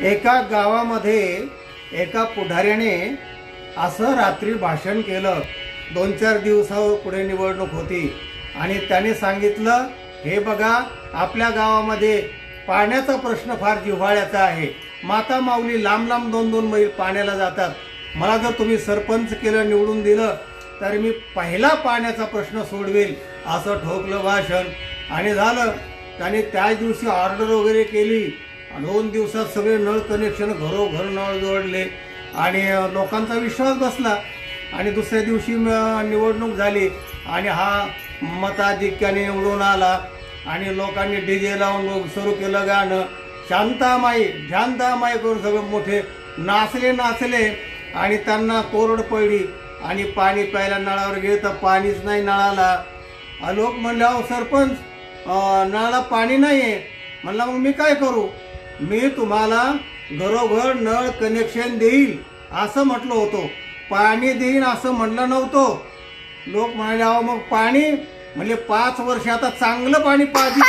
एका गावामध्ये एका पुढाऱ्याने असं रात्री भाषण केलं. 2-4 दिवसापुढे निवडणूक होती आणि त्याने सांगितलं, हे बघा, आपल्या गावामध्ये पाण्याचा प्रश्न फार जिव्हाळ्याचा आहे. माता माऊली लांब लांब 2-2 मैल पाण्याला जातात. मला जर तुम्ही सरपंच केलं, निवडून दिलं, तर मी पहिला पाण्याचा प्रश्न सोडवेल, असं ठोकलं भाषण. आणि झालं. त्याने त्याच दिवशी ऑर्डर वगैरे केली. 2 दिवसात सगळे नळ कनेक्शन घरोघर नळ जोडले आणि लोकांचा विश्वास बसला. आणि दुसऱ्या दिवशी निवडणूक झाली आणि हा मताधिक्याने निवडून आला आणि लोकांनी डीजे लावून सुरू केलं गाणं, शांतामाई शांतामाई करून सगळे मोठे नाचले आणि त्यांना कोरड पडली. आणि पाणी प्यायला नळावर गेलं तर पाणीच नाही नळाला. लोक म्हणले, अहो सरपंच, नळाला पाणी नाही आहे. म्हणला, मग मी काय करू? मी तुम्हाला घरोघर नळ कनेक्शन देईल असं म्हटलं होतं, पाणी देईन असं म्हटलं नव्हतं. लोक म्हणाले, अहो मग पाणी? म्हणले, 5 वर्ष आता चांगलं पाणी पाहिजे.